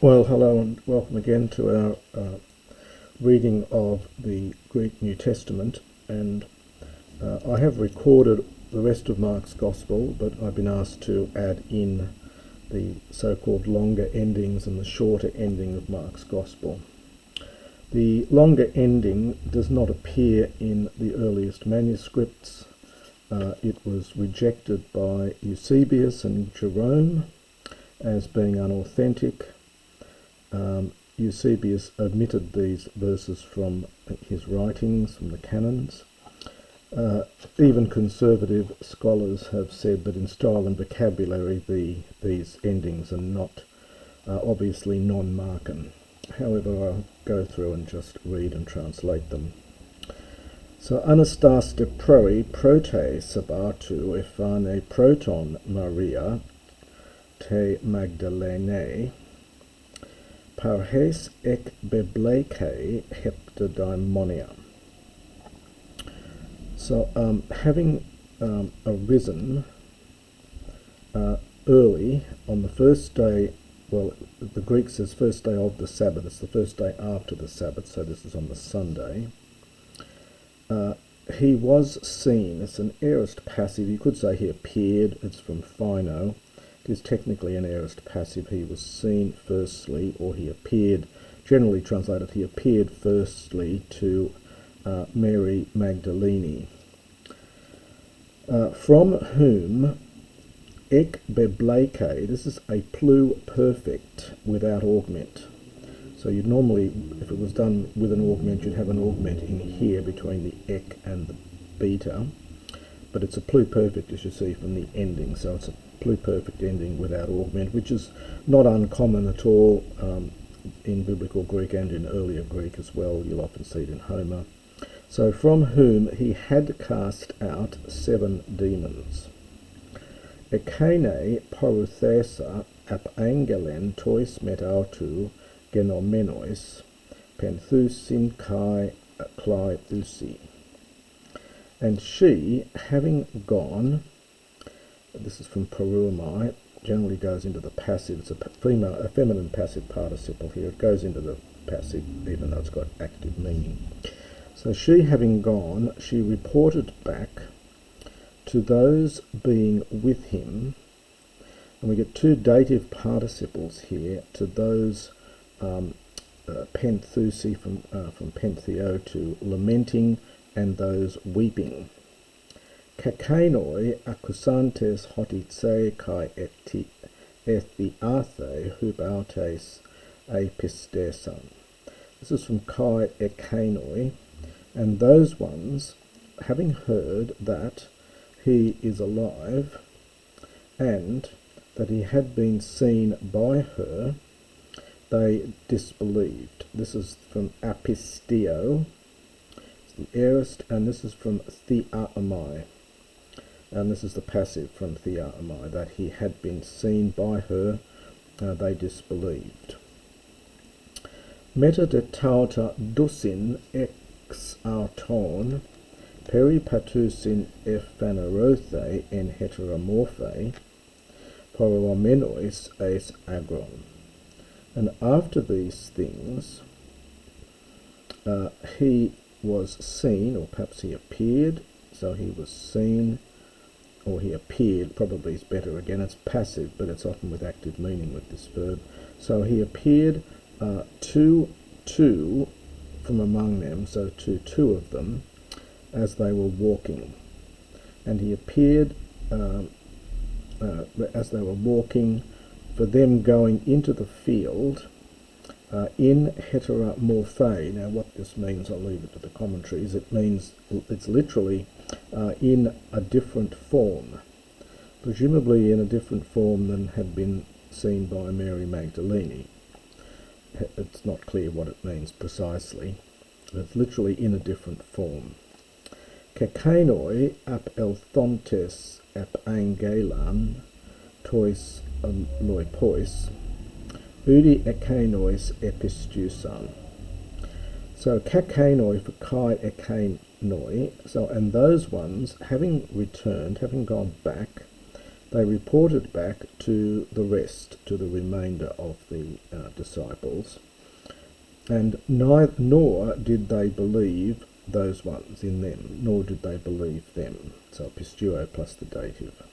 Well, hello and welcome again to our reading of the Greek New Testament. And I have recorded the rest of Mark's Gospel, but I've been asked to add in the so-called longer endings and the shorter ending of Mark's Gospel. The longer ending does not appear in the earliest manuscripts. It was rejected by Eusebius and Jerome as being unauthentic. Eusebius omitted these verses from his writings, from the canons. Even conservative scholars have said that in style and vocabulary these endings are not obviously non-Markan. However, I'll go through and just read and translate them. So, Anastas de proi prote sabatu ephane proton Maria te Magdalene parhes ek bebleke heptadaimonia. So, having arisen early on the first day, well, the Greek says first day of the Sabbath, it's the first day after the Sabbath, so this is on the Sunday. He was seen. It's an aorist passive. You could say he appeared. It's from Phino. It is technically an aorist passive. He was seen firstly, or he appeared, generally translated, he appeared firstly to Mary Magdalene, from whom ek bebleke, this is a pluperfect without augment. So you'd normally, if it was done with an augment, you'd have an augment in here between the ek and the beta, but it's a pluperfect, as you see from the ending, so it's a pluperfect ending without augment, which is not uncommon at all in Biblical Greek and in earlier Greek as well. You'll often see it in Homer. So from whom he had cast out 7 demons. Ekene poruthesa ap angelen tois metautu genomenois penthusin kai klai thusi. And she, having gone, this is from perumai, generally goes into the passive. It's a feminine passive participle here. It goes into the passive even though it's got active meaning. So she, having gone, she reported back to those being with him, and we get 2 dative participles here, to those penthusi from pentheo, to lamenting, and those weeping. Kakanoi accusantes hotitse kai ethiathe hubautes epistesan. This is from kai ekanoi, and those ones, having heard that he is alive and that he had been seen by her, they disbelieved. This is from apisteo, it's the aorist, and this is from theaomai, and this is the passive from theaomai, that he had been seen by her, they disbelieved. Meta de tauta dusin ex auton peripatusin ephanerothe en heteromorphe poromenois eis agron. And after these things, he was seen, or perhaps he appeared, so he was seen, or he appeared, probably is better again, it's passive, but it's often with active meaning with this verb. So he appeared to 2 from among them, so to 2 of them, as they were walking. And he appeared as they were walking, for them going into the field in heteromorphe. Now what this means, I'll leave it to the commentaries. It means, it's literally in a different form, presumably in a different form than had been seen by Mary Magdalene. It's not clear what it means precisely, but it's literally in a different form. Kakanoi ap elthontes ap angelan tois loipois udi ekanois epistusan. So kakanoi for kai ekanoi. So, and those ones, having returned, having gone back, they reported back to the rest, to the remainder of the disciples, and nor did they believe those ones in them, nor did they believe them. So pistuo plus the dative.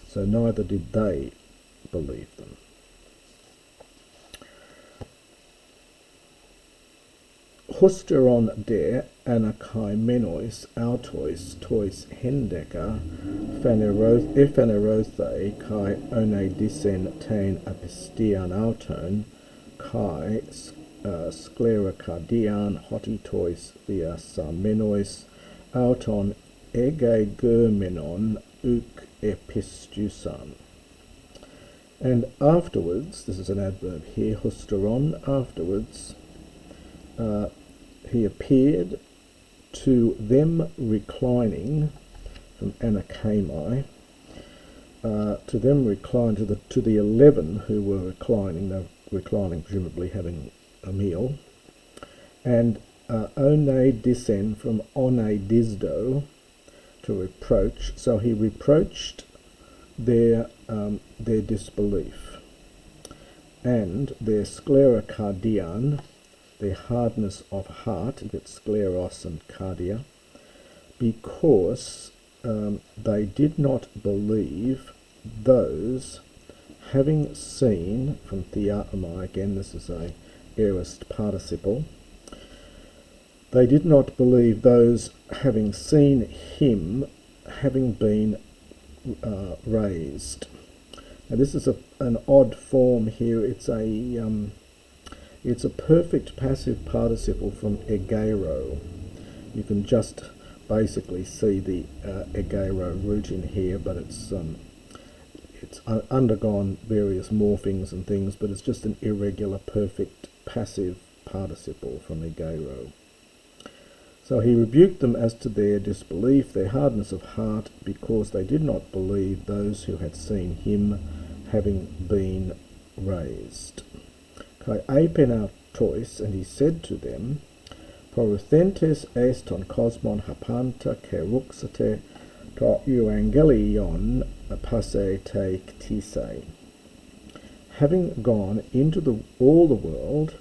So neither did they believe them. Husteron de anakaimenos autois tois hendeka phanerothe kai onedisen tain apistian auton kai sclerocardian hotitois theasamenos auton ege germenon uk epistusan. And afterwards, this is an adverb here, husteron, afterwards, he appeared to them reclining, from anakami, to them reclined, to the 11 who were reclining. They were reclining, presumably having a meal. And one disen, from one disdo, to reproach. So he reproached their disbelief and their sclerocardian, their hardness of heart, it's scleros and cardia, because they did not believe those having seen, from theaomai, again this is a aorist participle, they did not believe those having seen him having been raised. Now this is an odd form here. It's a perfect passive participle from egero. You can just basically see the egero root in here, but it's undergone various morphings and things, but it's just an irregular perfect passive participle from egero. So he rebuked them as to their disbelief, their hardness of heart, because they did not believe those who had seen him having been raised. Kai apenautois, and he said to them, Poruthentes eston cosmon hapanta keruxate to euangelion passe te ktise. Having gone into all the world,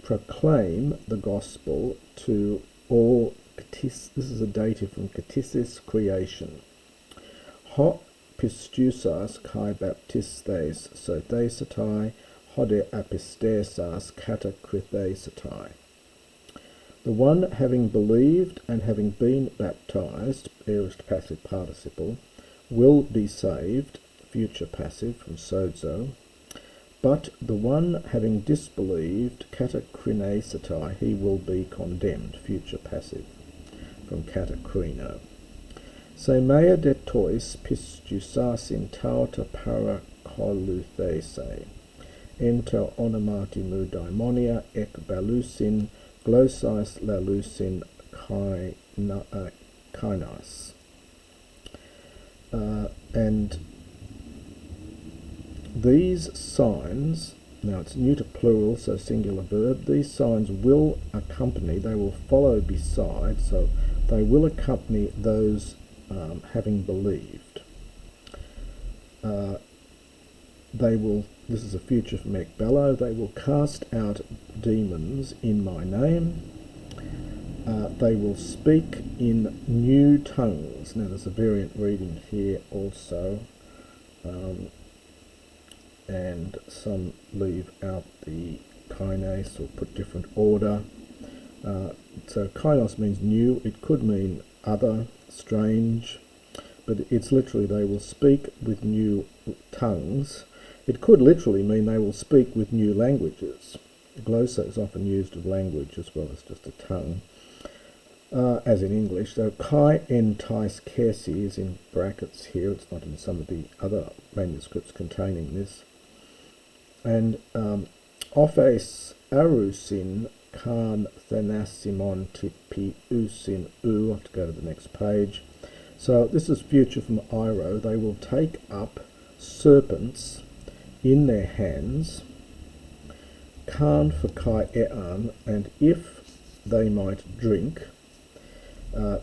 proclaim the gospel to all. This is a dative from ktisis, creation. Ho pistusas kai baptistes sothesatai hode apistesas katakrithesai. The one having believed and having been baptized, aorist passive participle, will be saved, future passive from sozo. But the one having disbelieved, katakrinesatai, he will be condemned, future passive, from katakrino. Se mea de tois pistusasin tauta parakoluthese, ento onomatimu daimonia ek balusin glossais lalusin kainas. And these signs, now it's neuter plural, so singular verb, these signs will accompany, they will follow beside, so they will accompany those having believed. They will, this is a future from ekbello, they will cast out demons in my name. They will speak in new tongues. Now there's a variant reading here also. And some leave out the kainos or put different order. So kainos means new. It could mean other, strange, but it's literally they will speak with new tongues. It could literally mean they will speak with new languages. Glossa is often used of language as well as just a tongue, as in English. So kai entais kersi is in brackets here. It's not in some of the other manuscripts containing this. And ophes arusin kan thanasimon tipi usin u. I have to go to the next page. So this is future from Iro. They will take up serpents in their hands, kan for kai ean, and if they might drink,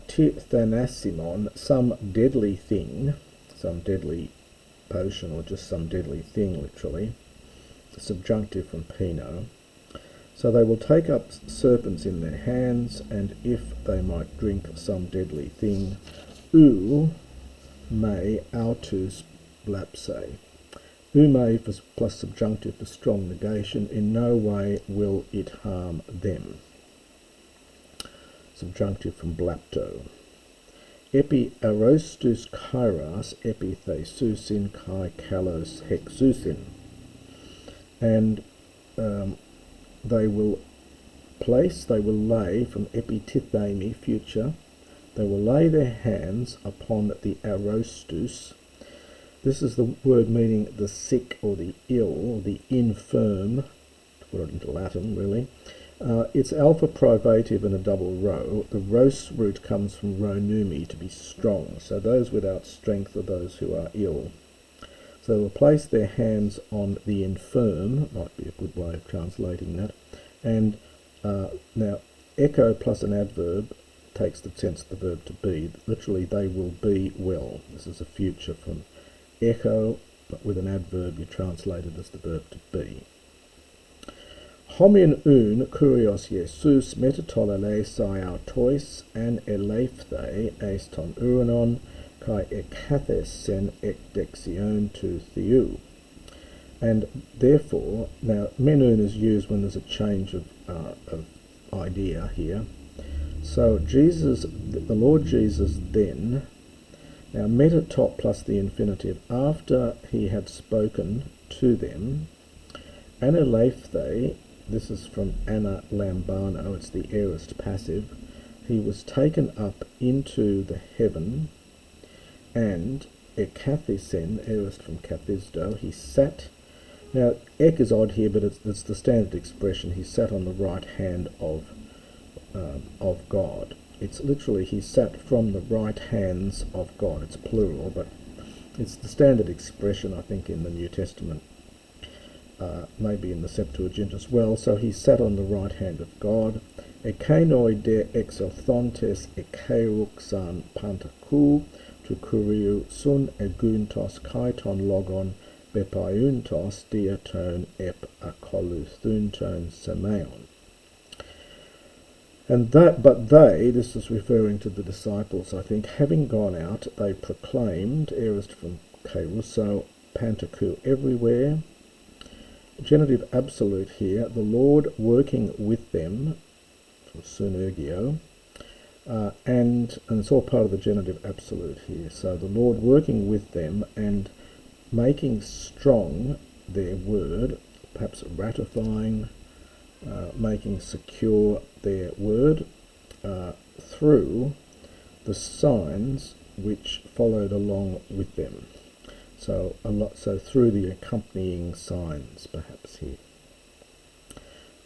ti thanasimon, some deadly thing, some deadly potion or just some deadly thing, literally. Subjunctive from pino. So they will take up serpents in their hands, and if they might drink some deadly thing, ou me autus blapse. Ou me plus subjunctive for strong negation, in no way will it harm them. Subjunctive from blapto. Epi arostus kairos epi thesousin kai kalos hexousin. And they will lay from epitithemi, future, they will lay their hands upon the arostus. This is the word meaning the sick or the ill, the infirm, to put it into Latin really. It's alpha privative in a double row. The ros root comes from ronumi, to be strong. So those without strength are those who are ill. So they will place their hands on the infirm, might be a good way of translating that. And now echo plus an adverb takes the sense of the verb to be. Literally, they will be well. This is a future from echo, but with an adverb you translate it as the verb to be. Homin un kurios Jesus metatolele sai autois an eleiphthe eston uranon kai ekathes sen ekdexion to theou. And therefore, now menun is used when there's a change of idea here. So Jesus, the Lord Jesus then, now metatop plus the infinitive, after he had spoken to them, aneleiphthe, this is from Anna Lambano, it's the aorist passive, he was taken up into the heaven, and ekathisen, aorist from kathisdo, he sat. Now ek is odd here, but it's the standard expression, he sat on the right hand of God. It's literally he sat from the right hands of God. It's plural, but it's the standard expression, I think, in the New Testament. Maybe in the Septuagint as well. So he sat on the right hand of God. Ekenoi de exothontes ekeruxan pantakou to kuriou sun eguntos kaiton logon bepaiuntos diaton ep akoluthunton semeon. And but they, this is referring to the disciples, I think, having gone out, they proclaimed, aorist from kerusso, pantakou everywhere. Genitive absolute here, the Lord working with them, synergio, and it's all part of the genitive absolute here. So the Lord working with them and making strong their word, perhaps ratifying, making secure their word through the signs which followed along with them. So through the accompanying signs, perhaps here.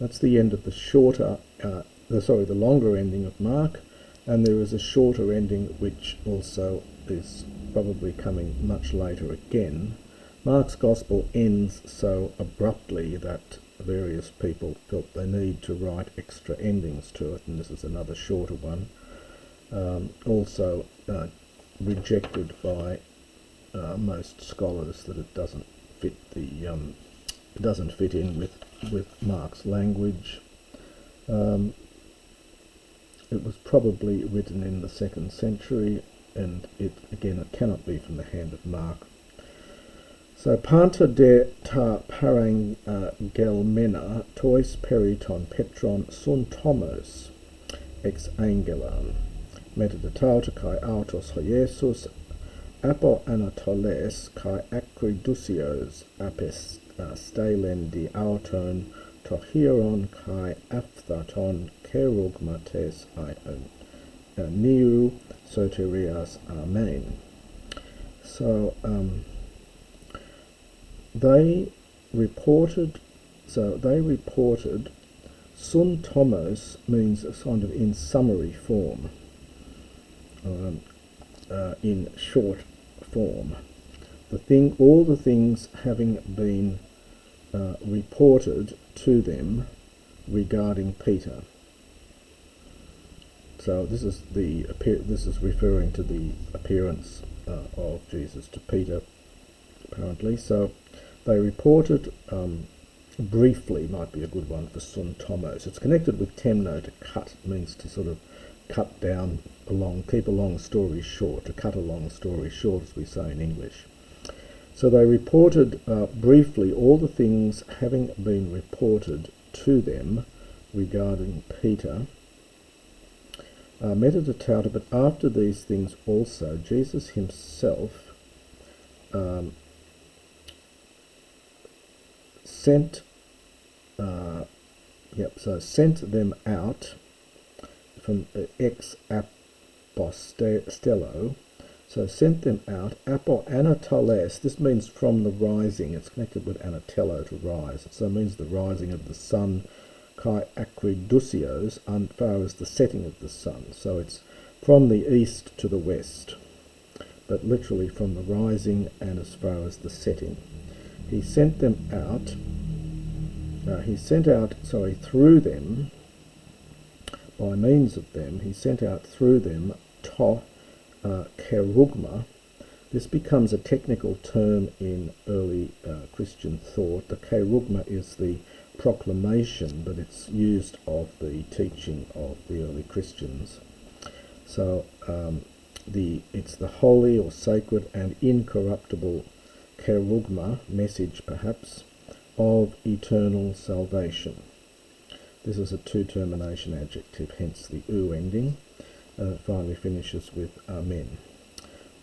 That's the end of the shorter, the longer ending of Mark, and there is a shorter ending which also is probably coming much later again. Mark's Gospel ends so abruptly that various people felt they need to write extra endings to it, and this is another shorter one. Also rejected by most scholars, that it doesn't fit in with Mark's language. It was probably written in the 2nd century, and it cannot be from the hand of Mark. So panta de ta parangelmena tois periton petron sun tomos ex angelam metadetauta kai autos hoiesus apo anatoles kai acridusios apes stalendi auton tohieron kai aphthaton kerugmates ion niu soterias amen. So they reported sun tomos means a kind of in summary form, in short form. All the things having been reported to them regarding Peter. So this is referring to the appearance of Jesus to Peter, apparently. So they reported, briefly might be a good one for sun tomos. It's connected with temno, to cut. It means to sort of cut down keep a long story short, to cut a long story short, as we say in English. So they reported briefly all the things having been reported to them regarding Peter. Metadata, but after these things also, Jesus himself sent them out from ex apostello. So sent them out, apo anateles, this means from the rising. It's connected with anatello, to rise. So it means the rising of the sun, kai acridusios, as far as the setting of the sun. So it's from the east to the west, but literally from the rising and as far as the setting. He sent them out, through them, by means of them, he sent out through them, to kerugma. This becomes a technical term in early Christian thought. The kerugma is the proclamation, but it's used of the teaching of the early Christians. So it's the holy or sacred and incorruptible kerugma, message perhaps, of eternal salvation. This is a two-termination adjective, hence the "u" ending. Finally finishes with amen.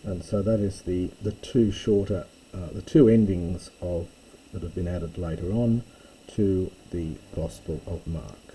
And so that is the two endings that have been added later on to the Gospel of Mark.